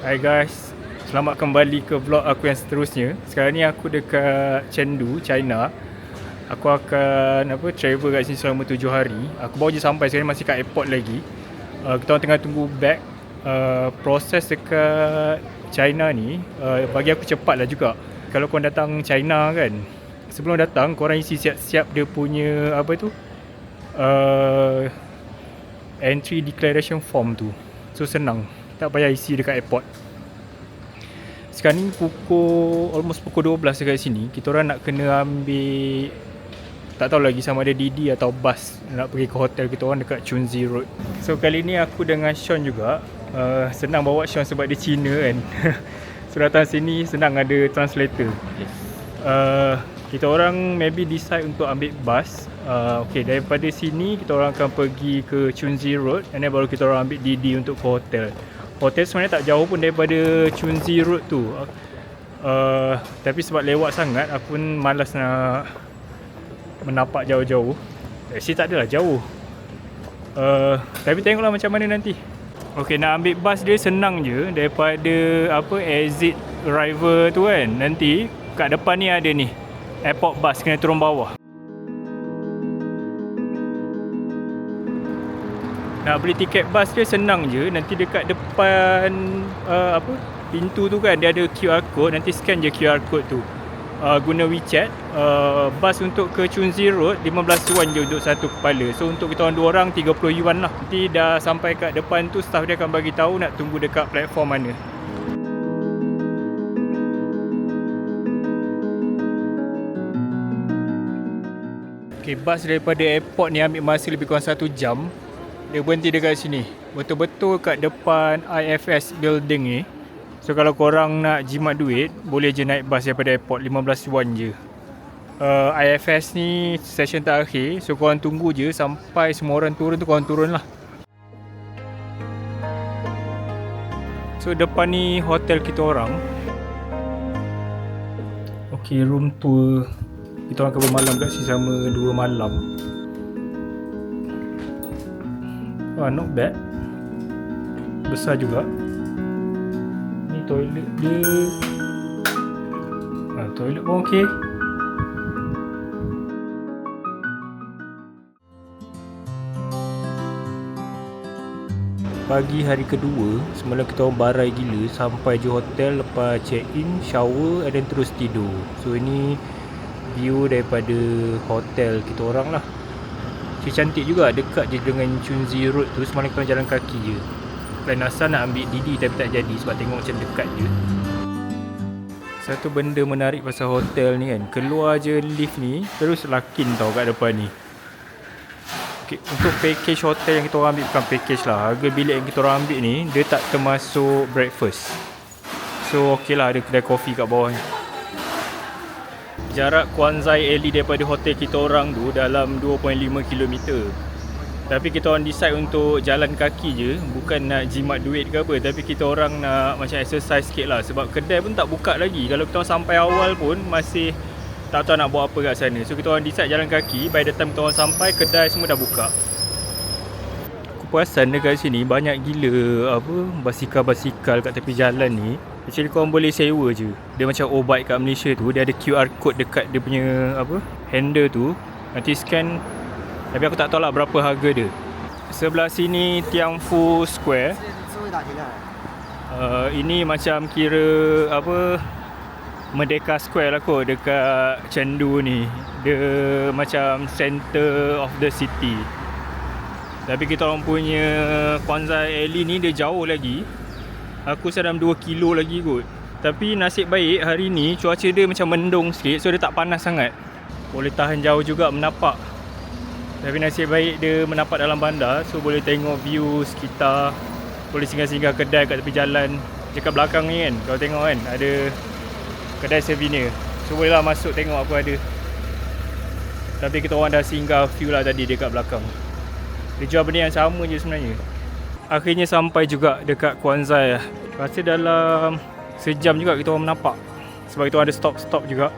Hai guys, selamat kembali ke vlog aku yang seterusnya. Sekarang ni aku dekat Chengdu, China. Aku akan travel kat sini selama 7 hari. Aku baru je sampai, sekarang ni masih kat airport lagi. Kita orang tengah tunggu bag. Proses dekat China ni bagi aku cepat lah juga. Kalau korang datang China kan, sebelum datang korang isi siap-siap dia punya entry declaration form tu. So senang, tak payah isi dekat airport. Sekarang ni almost pukul 12 dekat sini. Kita orang nak kena ambil, tak tahu lagi sama ada Didi atau bus nak pergi ke hotel kita orang dekat Chunzi Road. So kali ni aku dengan Sean juga. Senang bawa Sean sebab dia Cina kan. So datang sini senang ada translator. Kita orang maybe decide untuk ambil bus. Okay, daripada sini kita orang akan pergi ke Chunzi Road, and then baru kita orang ambil Didi untuk ke hotel. Hotel sebenarnya tak jauh pun daripada Chunzi Road tu. Tapi sebab lewat sangat, aku pun malas nak menapak jauh-jauh. Actually tak adalah jauh. Tapi tengoklah macam mana nanti. Okay, nak ambil bus dia senang je. Daripada exit arrival tu kan, nanti kat depan ni ada ni airport bus, kena turun bawah. Nak beli tiket bas dia senang je. Nanti dekat depan pintu tu kan, dia ada QR code. Nanti scan je QR code tu. Guna WeChat. Bas untuk ke Chunzi Road 15 yuan je untuk satu kepala. So untuk kita orang 2 orang 30 yuan lah. Nanti dah sampai kat depan tu, staff dia akan bagi tahu nak tunggu dekat platform mana. Okay, bas daripada airport ni ambil masa lebih kurang 1 jam. Dia berhenti dekat sini, betul-betul kat depan IFS building ni. So kalau korang nak jimat duit, boleh je naik bas daripada airport, 15 yuan je. IFS ni session terakhir, so korang tunggu je sampai semua orang turun tu, korang turun lah. So depan ni hotel kita orang. Okay, room tour. Kita orang akan bermalam kat sini selama 2 malam. Not bad. Besar juga. Ni toilet dia. Toilet pun okey. Pagi hari kedua, semalam kita orang barai gila sampai je hotel, lepas check in, shower and then terus tidur. So ini view daripada hotel kita orang lah. Cantik juga, dekat je dengan Chunzi Road tu. Semalam kita jalan kaki je. Plan asal nak ambil Didi tapi tak jadi sebab tengok macam dekat je. Satu benda menarik pasal hotel ni kan, keluar je lift ni, terus lakin tau kat depan ni. Okay, untuk package hotel yang kita orang ambil, bukan package lah, harga bilik yang kita orang ambil ni, dia tak termasuk breakfast. So ok lah, ada kedai kopi kat bawah ni. Jarak Quanzai Alley daripada hotel kita orang tu dalam 2.5 km. Tapi kita orang decide untuk jalan kaki je, bukan nak jimat duit ke apa, tapi kita orang nak macam exercise sikit lah. Sebab kedai pun tak buka lagi. Kalau kita orang sampai awal pun masih tak tahu nak buat apa kat sana. So kita orang decide jalan kaki. By the time kita orang sampai, kedai semua dah buka. Aku perasan dekat sini banyak gila basikal-basikal kat tepi jalan ni. Actually korang boleh sewa je. Dia macam O-Bike kat Malaysia tu, dia ada QR code dekat dia punya handle tu. Nanti scan. Tapi aku tak tahu lah berapa harga dia. Sebelah sini Tianfu Square. Ini macam kira Merdeka Square lah kot dekat Chengdu ni. Dia macam center of the city. Tapi kita orang punya Quanzai Alley ni dia jauh lagi. Aku dalam 2 kilo lagi kot. Tapi nasib baik hari ni cuaca dia macam mendung sikit, so dia tak panas sangat. Boleh tahan jauh juga menapak. Tapi nasib baik dia menapak dalam bandar, so boleh tengok view sekitar. Boleh singgah-singgah kedai kat tepi jalan. Dekat belakang ni kan, kau tengok kan, ada kedai souvenir. So bolehlah masuk tengok apa ada. Tapi kita orang dah singgah view lah tadi dekat belakang. Dia jual benda yang sama je sebenarnya. Akhirnya sampai juga dekat Quanzai. Rasa dalam sejam juga kita orang menapak. Sebab kita ada stop-stop juga.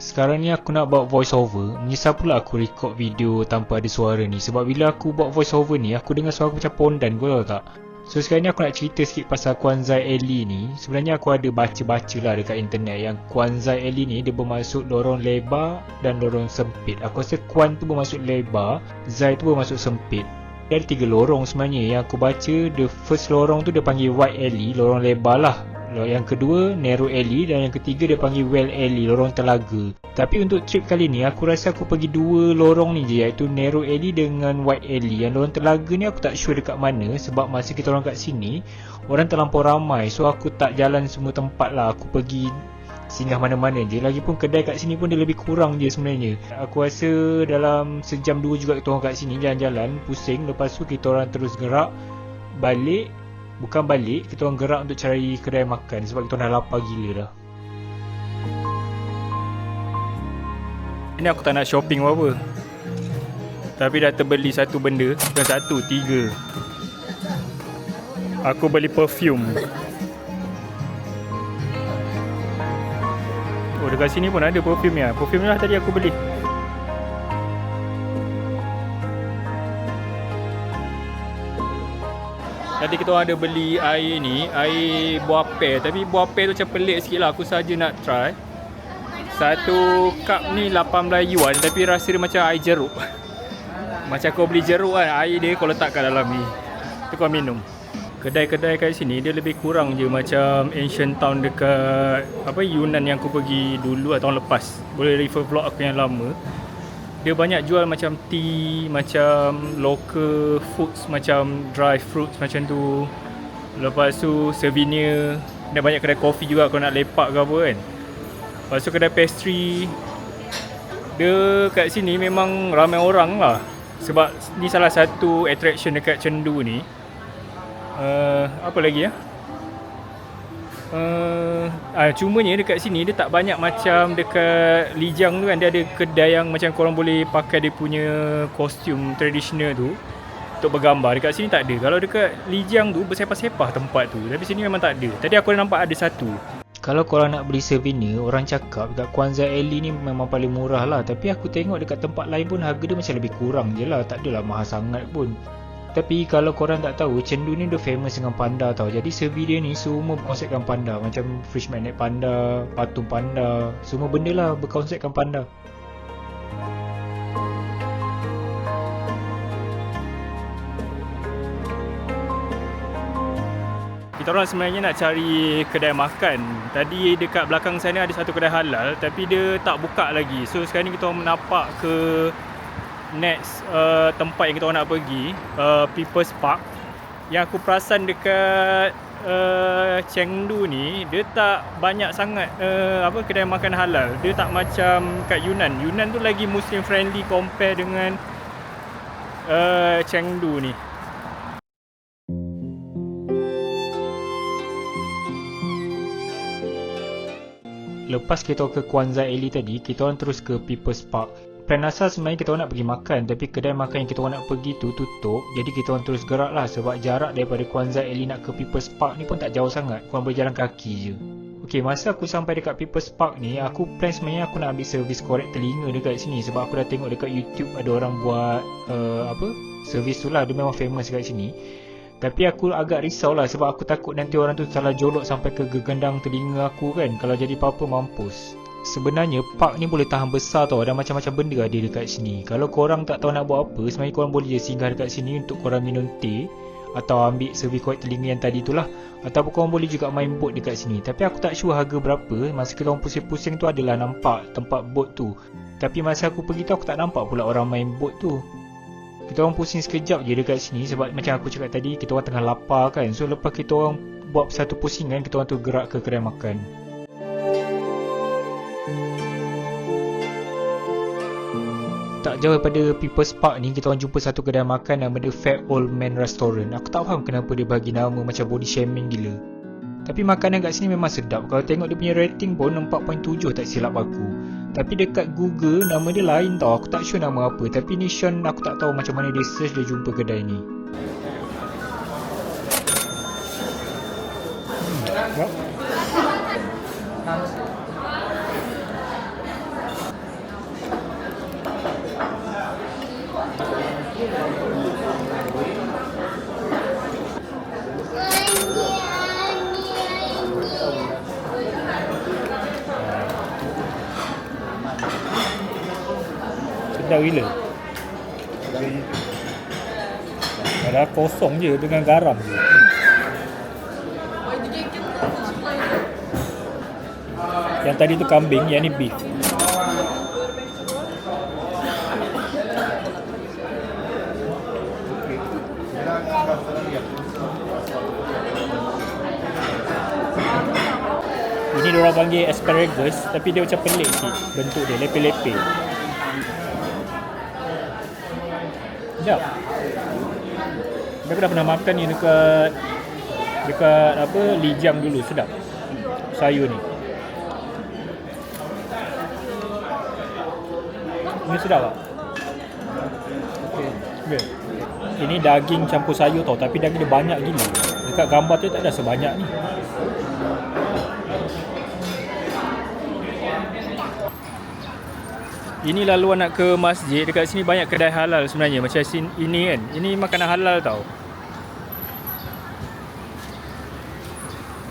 Sekarang ni aku nak buat voice over. Menyesal pula aku record video tanpa ada suara ni. Sebab bila aku buat voice over ni, aku dengar suara aku macam pondan, kau tahu tak? So sekarang ni aku nak cerita sikit pasal Kwanzai Alley ni. Sebenarnya aku ada baca-baca lah dekat internet yang Kwanzai Alley ni dia bermaksud lorong lebar dan lorong sempit. Aku rasa Kwan tu bermaksud lebar, Zai tu bermaksud sempit. Dia ada 3 lorong sebenarnya. Yang aku baca, the first lorong tu dia panggil Wide Alley, lorong lebar lah. Yang kedua Narrow Alley, dan yang ketiga dia panggil Well Alley, lorong telaga. Tapi untuk trip kali ni aku rasa aku pergi 2 lorong ni je, iaitu Narrow Alley dengan Wide Alley. Yang lorong telaga ni aku tak sure dekat mana, sebab masa kita orang kat sini orang terlampau ramai, so aku tak jalan semua tempat lah. Aku pergi singgah mana-mana je. Lagipun kedai kat sini pun dia lebih kurang je sebenarnya. Aku rasa dalam sejam 2 juga kita orang kat sini jalan-jalan pusing. Lepas tu kita orang terus gerak balik. Bukan balik, kita orang gerak untuk cari kedai makan sebab kita orang dah lapar gila dah. Ini aku tak nak shopping apa-apa, tapi dah terbeli satu benda. Bukan satu, 3. Aku beli perfume. Oh, dekat sini pun ada perfume ya. Perfume lah tadi aku beli. Tadi kita orang ada beli air ni, air buah pear. Tapi buah pear tu macam pelik sikit lah. Aku saja nak try. Satu cup ni 18 yuan, tapi rasa dia macam air jeruk. Macam kau beli jeruk kan, air dia kau letak kat dalam ni, tu kau minum. Kedai-kedai kat sini dia lebih kurang je macam ancient town dekat Yunan yang aku pergi dulu tahun lepas. Boleh refer vlog aku yang lama. Dia banyak jual macam tea, macam local foods, macam dry fruits macam tu. Lepas tu souvenir. Dia banyak kedai kopi juga kalau nak lepak ke apa kan. Lepas tu kedai pastry. Dia kat sini memang ramai orang lah. Sebab ni salah satu attraction dekat Chengdu ni. Apa lagi ya? Cumanya dekat sini dia tak banyak macam dekat Lijiang tu kan. Dia ada kedai yang macam korang boleh pakai dia punya kostum tradisional tu untuk bergambar. Dekat sini tak ada. Kalau dekat Lijiang tu bersepah-sepah tempat tu, tapi sini memang tak ada. Tadi aku nampak ada satu. Kalau korang nak beli souvenir, orang cakap dekat Kwanzai Alley ni memang paling murah lah. Tapi aku tengok dekat tempat lain pun harga dia macam lebih kurang je lah. Tak adalah mahal sangat pun. Tapi kalau korang tak tahu, Chengdu ni dia famous dengan panda tau. Jadi servis dia ni semua berkonsepkan panda. Macam fish magnet panda, patung panda, semua benda lah berkonsepkan panda. Kita orang sebenarnya nak cari kedai makan. Tadi dekat belakang sana ada satu kedai halal, tapi dia tak buka lagi. So sekarang ni kita orang menapak ke next tempat yang kita orang nak pergi, People's Park. Yang aku perasan dekat Chengdu ni, dia tak banyak sangat kedai makan halal. Dia tak macam kat Yunan. Yunan tu lagi Muslim friendly compare dengan Chengdu ni. Lepas kita ke Kwanzai Alley tadi, kita orang terus ke People's Park. Plan asal sebenarnya kita orang nak pergi makan, tapi kedai makan yang kita orang nak pergi tu tutup. Jadi kita orang terus gerak lah, sebab jarak daripada Kwanzai Alley nak ke People's Park ni pun tak jauh sangat. Korang boleh jalan kaki je. Okay, masa aku sampai dekat People's Park ni, aku plan sebenarnya aku nak ambil servis korek telinga dekat sini. Sebab aku dah tengok dekat YouTube ada orang buat servis tu lah. Dia memang famous dekat sini. Tapi aku agak risau lah, sebab aku takut nanti orang tu salah jolok sampai ke gegendang telinga aku kan. Kalau jadi apa-apa mampus. Sebenarnya park ni boleh tahan besar tau. Ada macam-macam benda ada dekat sini. Kalau korang tak tahu nak buat apa, sebenarnya korang boleh je singgah dekat sini untuk korang minum teh, atau ambil servis korek telinga yang tadi tu lah. Ataupun korang boleh juga main boat dekat sini. Tapi aku tak sure harga berapa. Masa kita orang pusing-pusing tu adalah nampak tempat boat tu. Tapi masa aku pergi tu aku tak nampak pula orang main boat tu. Kita orang pusing sekejap je dekat sini, sebab macam aku cakap tadi, kita orang tengah lapar kan. So lepas kita orang buat satu pusingan, kita orang tu gerak ke kedai makan. Tak jauh daripada People's Park ni, kita orang jumpa satu kedai makan nama dia Fat Old Man Restaurant. Aku tak faham kenapa dia bagi nama macam body shaming gila. Tapi makanan kat sini memang sedap. Kalau tengok dia punya rating pun 4.7 tak silap aku. Tapi dekat Google nama dia lain tau. Aku tak sure nama apa. Tapi ni Sean, aku tak tahu macam mana dia search dia jumpa kedai ni. Sedap gila. Padahal kosong je dengan garam je. Yang tadi tu kambing, yang ni beef. Ini diorang panggil asparagus, tapi dia macam pelik sikit bentuk dia, lepeh-lepeh. Sekejap. Aku dah pernah makan ni dekat apa, Lijang dulu, sedap. Sayur ni. Ini sedap tak? Okay. Ini daging campur sayur tau, tapi daging dia banyak gila. Dekat gambar tu tak ada sebanyak ni. Ini laluan nak ke masjid. Dekat sini banyak kedai halal sebenarnya. Macam ini kan. Ini makanan halal tau.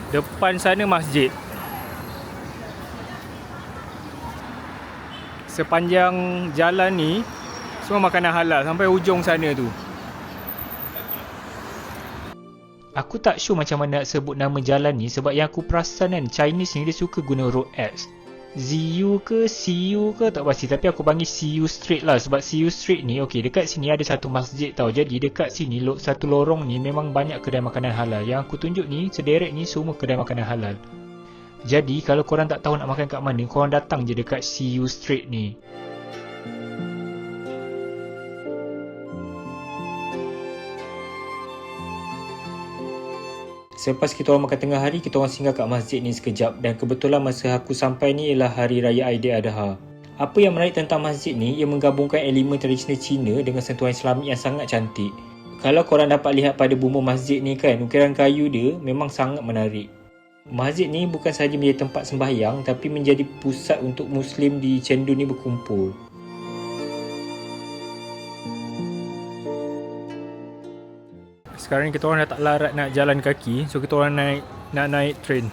Depan sana masjid. Sepanjang jalan ni semua makanan halal sampai hujung sana tu. Aku tak sure macam mana nak sebut nama jalan ni, sebab yang aku perasan kan Chinese ni dia suka guna road X. ZU ke CU ke tak pasti, tapi aku panggil CU Street lah, sebab CU Street ni okey dekat sini ada satu masjid tau. Jadi dekat sini satu lorong ni memang banyak kedai makanan halal. Yang aku tunjuk ni sederet ni semua kedai makanan halal. Jadi kalau korang tak tahu nak makan kat mana, korang datang je dekat CU Street ni. Selepas kita orang makan tengah hari, kita orang singgah kat masjid ni sekejap, dan kebetulan masa aku sampai ni ialah Hari Raya Aidiladha. Apa yang menarik tentang masjid ni, ia menggabungkan elemen tradisional Cina dengan sentuhan Islami yang sangat cantik. Kalau korang dapat lihat pada bumbu masjid ni kan, ukiran kayu dia memang sangat menarik. Masjid ni bukan sahaja menjadi tempat sembahyang, tapi menjadi pusat untuk Muslim di Chengdu ni berkumpul. Sekarang kita orang dah tak larat nak jalan kaki, so kita orang nak naik train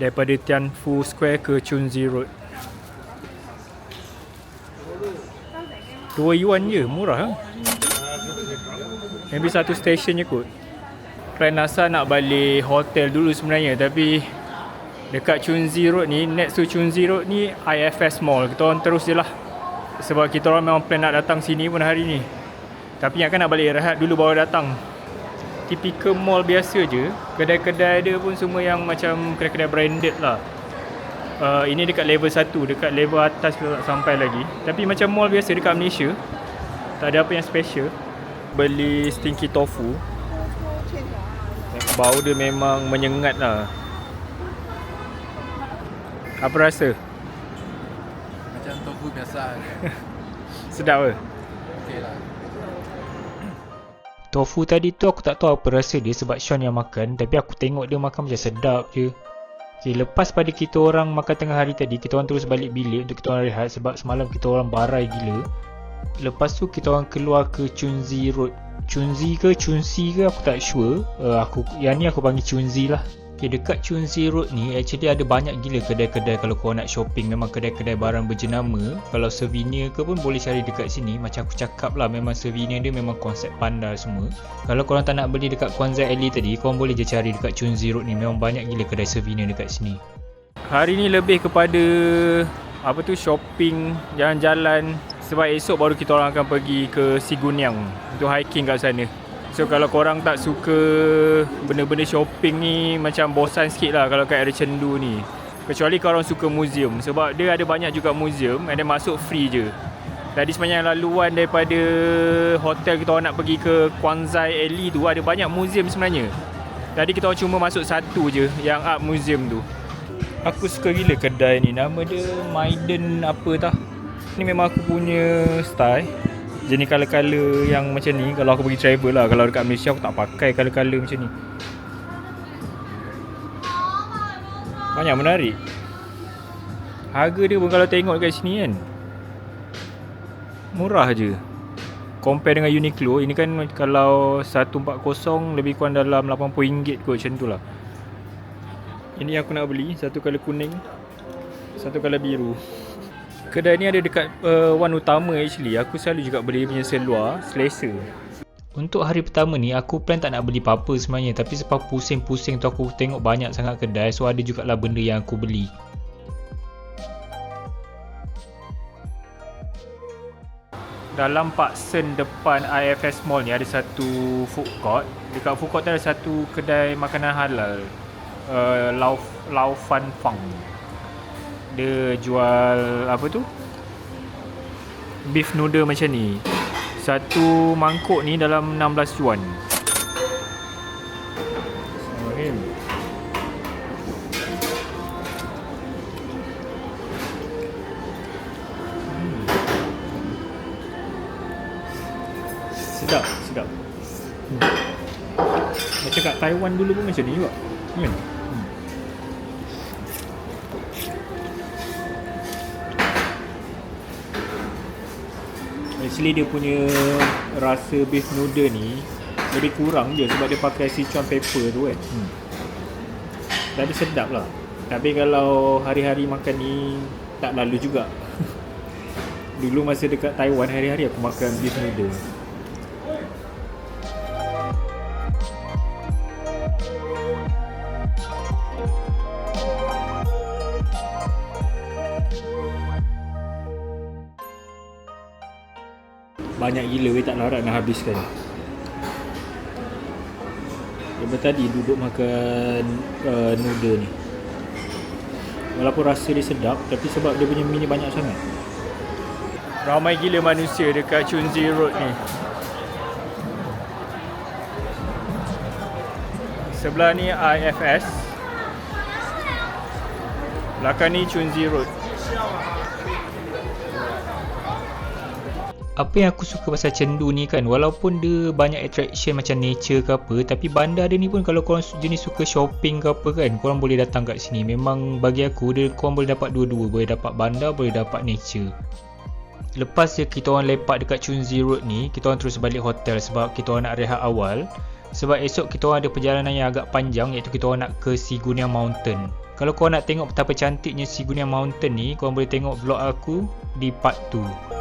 daripada Tianfu Square ke Chunzi Road. 2 yuan je, murah ha? Maybe satu stesen je kot. Plan asal nak balik hotel dulu sebenarnya, tapi dekat Chunzi Road ni, next to Chunzi Road ni IFS Mall. Kita orang terus je lah, sebab kita orang memang plan nak datang sini pun hari ni. Tapi yang kan nak balik rehat dulu baru datang. Typical mall biasa je. Kedai-kedai dia pun semua yang macam kedai-kedai branded lah. Ini dekat level 1, dekat level atas kita tak sampai lagi. Tapi macam mall biasa dekat Malaysia, tak ada apa yang special. Beli stinky tofu. Bau dia memang menyengat lah. Apa rasa? Macam tofu biasa. Sedap ke? Okey lah. Tofu tadi tu aku tak tahu apa rasa dia sebab Sean yang makan, tapi aku tengok dia makan macam sedap je. Okay, lepas pada kita orang makan tengah hari tadi, kita orang terus balik bilik untuk kita orang rehat sebab semalam kita orang barai gila. Lepas tu kita orang keluar ke Chunzi Road. Chunzi ke Chunzi ke aku tak sure. Yang ni aku panggil Chunzi lah. Okay, dekat Chunzi Road ni actually ada banyak gila kedai-kedai kalau korang nak shopping. Memang kedai-kedai barang berjenama. Kalau souvenir ke pun boleh cari dekat sini. Macam aku cakap lah, memang souvenir dia memang konsep pandai semua. Kalau korang tak nak beli dekat Kwanzai Alley tadi, korang boleh je cari dekat Chunzi Road ni. Memang banyak gila kedai souvenir dekat sini. Hari ni lebih kepada shopping, jalan-jalan. Sebab esok baru kita orang akan pergi ke Siguniang untuk hiking kat sana. So kalau korang tak suka benda-benda shopping ni, macam bosan sikit lah kalau kat area Chengdu ni. Kecuali korang suka museum, sebab dia ada banyak juga museum and then masuk free je. Tadi sepanjang laluan daripada hotel kita orang nak pergi ke Kwanzai Alley tu, ada banyak museum sebenarnya. Tadi kita orang cuma masuk satu je, yang Art Museum tu. Aku suka gila kedai ni, nama dia Maiden apa tah. Ni memang aku punya style. Jenis colour-colour yang macam ni kalau aku pergi travel lah. Kalau dekat Malaysia aku tak pakai colour-colour macam ni. Banyak menarik. Harga dia pun kalau tengok dekat sini kan, murah je. Compare dengan Uniqlo, ini kan kalau 140 lebih kurang dalam RM80 kot, macam tu lah. Ini yang aku nak beli, satu colour kuning, satu colour biru. Kedai ni ada dekat Wan Utama actually. Aku selalu juga beli punya seluar, selesa. Untuk hari pertama ni aku plan tak nak beli apa-apa sebenarnya, tapi sebab pusing-pusing tu aku tengok banyak sangat kedai, so ada jugalah benda yang aku beli. Dalam Pak Sen depan IFS Mall ni ada satu food court. Dekat food court tu ada satu kedai makanan halal, Lao Fan Fang. Dia jual apa tu, beef noodle macam ni. Satu mangkuk ni dalam 16 yuan. Okay. Sedap. Macam kat Taiwan dulu pun macam ni juga. Kan? Actually dia punya rasa beef noodle ni lebih kurang je sebab dia pakai Sichuan pepper tu kan. Tapi sedap lah. Tapi kalau hari-hari makan ni tak lalu juga. Dulu masa dekat Taiwan hari-hari aku makan beef noodle. Banyak gila weh, tak larat nak habiskan. Daripada tadi duduk makan noodle ni. Walaupun rasa dia sedap, tapi sebab dia punya mie ni banyak sangat. Ramai gila manusia dekat Chunzi Road ni. Sebelah ni IFS. Belakang ni Chunzi Road. Apa yang aku suka pasal Chengdu ni kan, walaupun dia banyak attraction macam nature ke apa, tapi bandar dia ni pun kalau korang jenis suka shopping ke apa kan, korang boleh datang kat sini. Memang bagi aku dia, korang boleh dapat dua-dua, boleh dapat bandar, boleh dapat nature. Lepas je kita orang lepak dekat Chunzi Road ni, kita orang terus balik hotel sebab kita orang nak rehat awal. Sebab esok kita orang ada perjalanan yang agak panjang, iaitu kita orang nak ke Sigunia Mountain. Kalau korang nak tengok betapa cantiknya Sigunia Mountain ni, korang boleh tengok vlog aku di part 2.